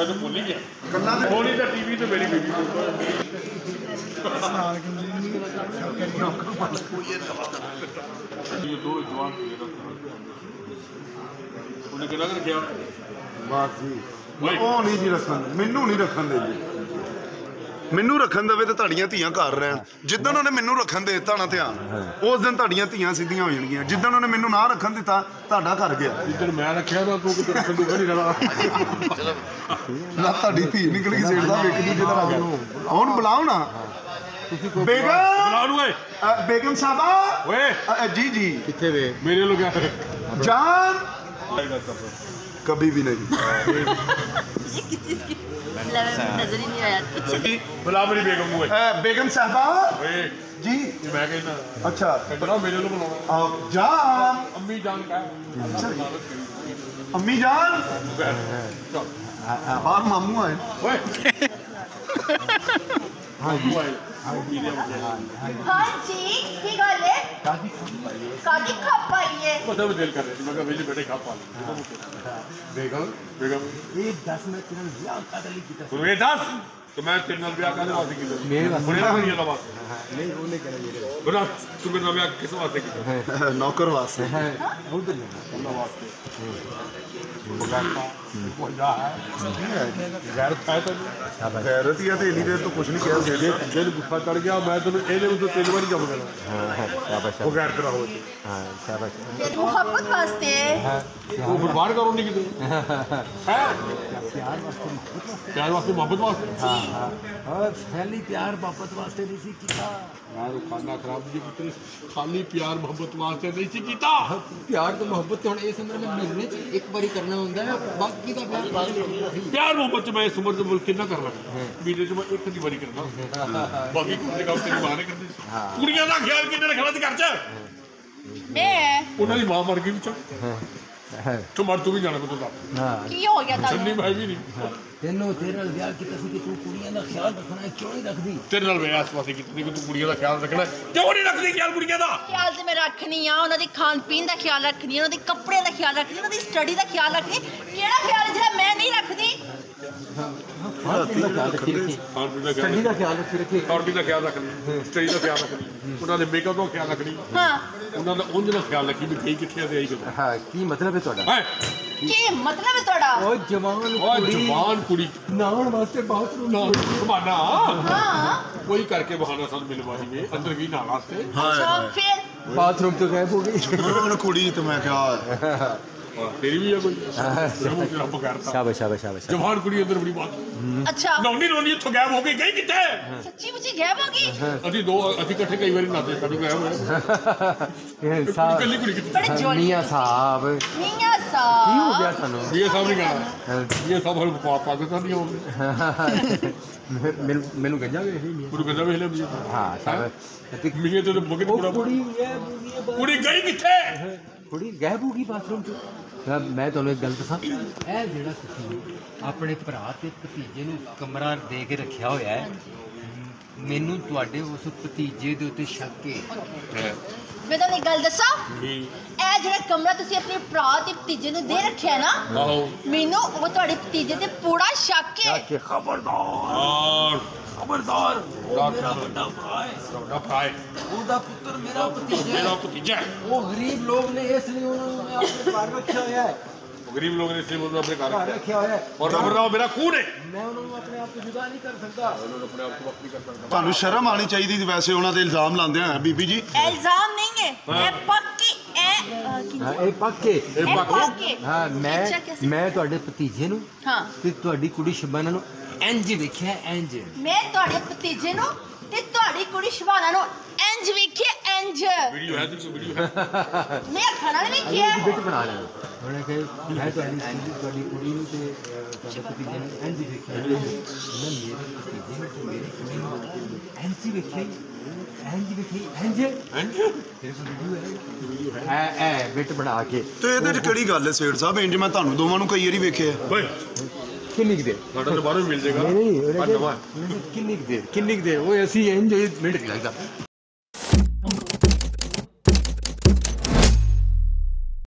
मैं तो भूल ही गया होनी तो टीवी तो मेरी बीबी ये दो जवान उन्हें कितना रखा बस जी नहीं जी रखन मैनू नहीं रखन दे जी मैनू रखन देवे तो तुहाडियां धीआं घर रहन जिद्दन उन्हें मैनू रखन दे दिता ना ध्यान उस दिन तुहाडियां धीआं सीधियां हो जाणगियां जिद्दन उन्हें मैनू ना रखन दिता तुहाडा घर गया जिद्दन मैं रखिया ना तू किते रखन दूगा नहीं रहा ना तुहाडी धी निकल गई सेठ साहब एक दूजे दा रख हुण बुलाओ ना बेगम बुलाओ नु ओए बेगम साहबा ओए जी जी किथे वे मेरे लोग जान कभी भी नहीं नजर ही नहीं आया बुला मेरी बेगम को बेगम साहबा जी मैं कहना अच्छा बुलाओ मेरे लोग बुलाओ जान अम्मी जान का अम्मी जान बाहर मामू आए ओए हाँ जी हाँ जी की गल है कादी खप आई है पता भी दिल कर रही थी मैं कहा मेरे बेटे खा पा ले बेगम बेगम ये 10 मिनट तेरा ब्याह कादे लिए कीता तू ये 10 तो मैं तेरे नाल ब्याह कादे वास्ते कीता मेरे वास्ते नहीं वाला वास्ते नहीं वो नहीं करे मेरे बना तू मेरे नाल ब्याह किस वास्ते कीता नौकर वास्ते है उधर अल्लाह वास्ते गैरत ही है तो इन्नी देर तो कुछ नहीं कह दिल गुस्सा चढ़ गया मैं तेन ये तीन बार जब करना वो गैर करा हो मोहब्बत वास्ते वो बर्बाद करो नहीं कितने प्यार वास्ते मोहब्बत वास्ते और पहली प्यार मोहब्बत वास्ते नहीं सी कीता यार खाना खराब जी कितने खाली प्यार मोहब्बत वास्ते नहीं सी कीता प्यार तो मोहब्बत हुण इस उम्र में महीने च एक बारी करना हुंदा है बाकी दा प्यार मोहब्बत मैं इस उम्र में कितना कर रहा महीने च मैं एक ही बारी करना बाकी कुछ काम तेरी मां ने करनी कुड़ियां दा ख्याल किन्ने रखना सी घर च मैं उन्हां दी मां मर गई विच तो मर तू भी जाना को की हो गया चन्नी भाई भी नहीं तेनों तेरे नाल ब्याह कीता सी कि तू कुड़ियां दा ख्याल रखना है क्यों नहीं रखदी तेरे नाल मैं आस पास कीती कि तू कुड़ियां दा ख्याल रखना क्यों नहीं रखदी ख्याल कुड़ियां दा ख्याल ते मैं रखनी आ उन्हां दी खान पीन दा ख्याल रखनी उन्हां दी कपड़े दा ख्याल रखनी उन्हां दी स्टडी दा ख्याल रखनी केड़ा ख्याल जेड़ा मैं नहीं रखदी स्टडी दा ख्याल रखनी खान पीन दा ख्याल रखनी स्टडी दा ख्याल रखनी उन्हां दे मेकअप दा ख्याल रखनी हां उन्हां दा उंज दा ख्याल रखी भी कई किथे ते आई गल हां की मतलब है ਤੁਹਾਡਾ की मतलब है ਤੁਹਾਡਾ ओ जवान कुड़ी नहाउण वास्ते बाथरूम ना बहाना हां कोई करके बहाना सन मिलवाई में अंदर भी नहाना वास्ते अच्छा फिर बाथरूम तो गायब हो गई कुड़ी तो मैं क्या तेरी भी है कोई रब करता शाबाश शाबाश शाबाश जवान कुड़ी अंदर बड़ी बात अच्छा नौनी नौनी इत्थों गायब हो गई गई किथे सच्ची मुझी गायब हो गई ਅਸੀਂ ਇਕੱਠੇ ਕਈ ਵਾਰੀ ਨਾਤੇ ਸਾਡੀ ਗਾਇਬ ਹੋਇਆ ਕੱਲੀ ਕੁੜੀ ਕਿੱਥੇ मियां साहब मियां की हो साहब गया थानू ਇਹ ਸਭ ਨਹੀਂ ਕਹਿਣਾ ਇਹ ਸਭ ਹਲ ਪਾਕਿਸਤਾਨ ਨਹੀਂ ਹੋਵੇ ਮੈਨੂੰ ਗੰਜਾ ਵੇਖ ਲਈ ਕੁੜੀ ਕਹਿੰਦਾ ਵੇਖ ਲੈ ਵੀ ਹਾਂ ਸਾਬ ਮੀਆਂ ਤੇ ਬਗਟ ਪੂਰਾ ਕੁੜੀ ਗਈ ਕਿੱਥੇ ਕੁੜੀ ਗਾਇਬ ਹੋ ਗਈ ਬਾਥਰੂਮ ਚ ਮੈਂ ਤੁਹਾਨੂੰ ਇੱਕ ਗੱਲ ਦੱਸਾਂ ਇਹ ਜਿਹੜਾ ਤੁਸੀਂ ਆਪਣੇ ਭਰਾ ਤੇ ਭਤੀਜੇ ਨੂੰ ਕਮਰਾ ਦੇ ਕੇ ਰੱਖਿਆ ਹੋਇਆ ਹੈ ਮੈਨੂੰ ਤੁਹਾਡੇ ਉਸ ਭਤੀਜੇ ਦੇ ਉੱਤੇ ਸ਼ੱਕ ਹੈ मैं तो एक गल दसा ए जेड़ा कमरा तुसी अपने भरा ते भतीजे नु दे रखिया ना ਆਹੋ मेनू वो ਤੁਹਾਡੇ ਭਤੀजे ते पूरा शक है ਖਬਰਦਾਰ ਖਬਰਦਾਰ ਵੱਡਾ ਭਰਾ ਹੈ ਉਹਦਾ ਪੁੱਤਰ ਮੇਰਾ ਭਤੀਜਾ ਮੇਰਾ ਭਤੀਜਾ ਉਹ ਗਰੀਬ ਲੋਕ ਨੇ ਇਸ ਲਈ ਉਹਨਾਂ ਨੂੰ ਆਪਣੇ ਘਰ ਰੱਖਿਆ ਹੋਇਆ ਹੈ गरीब लोग ने इसलिए अपने घर रखा हुआ है और खबरदार मेरा खून है मैं उन्होंने अपने आप को जुदा नहीं कर सकता अपने आप को वक्त नहीं कर सकता ਤੁਹਾਨੂੰ ਸ਼ਰਮ ਆਣੀ ਚਾਹੀਦੀ ਸੀ ਵੈਸੇ ਉਹਨਾਂ ਤੇ ਇਲਜ਼ਾਮ ਲਾਉਂਦੇ ਆ ਬੀਬੀ ਜੀ इल्जाम नहीं है ए पक्की ए ਇਹ ਪੱਕੇ पक्के ਹਾਂ ਮੈਂ ਤੁਹਾਡੇ ਭਤੀਜੇ ਨੂੰ हां ਤੇ ਤੁਹਾਡੀ ਕੁੜੀ ਸ਼ਬਾਨਾ ਨੂੰ ਇੰਜ ਵੇਖਿਆ ਇੰਜ मैं ਤੁਹਾਡੇ ਭਤੀਜੇ ਨੂੰ ਤੇ ਤੁਹਾਡੀ ਕੁੜੀ ਸ਼ਬਾਨਾ ਨੂੰ ਇੰਜ ਵੇਖਿਆ ਇੰਜ वीडियो है तुझे वीडियो है मैं खाना नहीं ਵੇਖਿਆ ਬਿਟ ਬਣਾ ਲਿਆ ਉਹਨੇ ਕਿ ਮੈਂ ਤੁਹਾਡੀ ਕੁੜੀ ਨੂੰ ਤੇ ਤੁਹਾਡੇ ਭਤੀਜੇ ਨੂੰ ਇੰਜ ਵੇਖਿਆ ਮੇਰੇ ਭਤੀਜੇ ਨੂੰ ਤੇ ਮੇਰੀ ਕੁੜੀ ਨੂੰ ਇੰਜ ਵੇਖਿਆ ਇੰਜ ਵੇਖੀ ਇੰਜ ਤੇਰੇ ਕੋਲ ਵੀਡੀਓ ਹੈ ਐ ਬਿਟ ਬਣਾ ਕੇ ਤੇ ਇਹਦੇ 'ਚ ਕਿਹੜੀ ਗੱਲ ਹੈ ਸੇਠ ਸਾਹਿਬ ਇੰਜ ਮੈਂ ਤੁਹਾਨੂੰ ਦੋਵਾਂ ਨੂੰ ਕਈ ਵਾਰੀ ਵੇਖਿਆ ਓਏ ਕਿੰਨੀ ਕੁ ਦੇਰ ਸਾਡਾ ਤਾਂ ਬਾਹਰੋਂ ਮਿਲ ਜਾਏਗਾ ਨਹੀਂ ਕਿੰਨੀ ਕੁ ਦੇਰ ਉਹ ਅਸੀਂ ਇੰਜ ਮਿੰਟ ਲੱਗਦਾ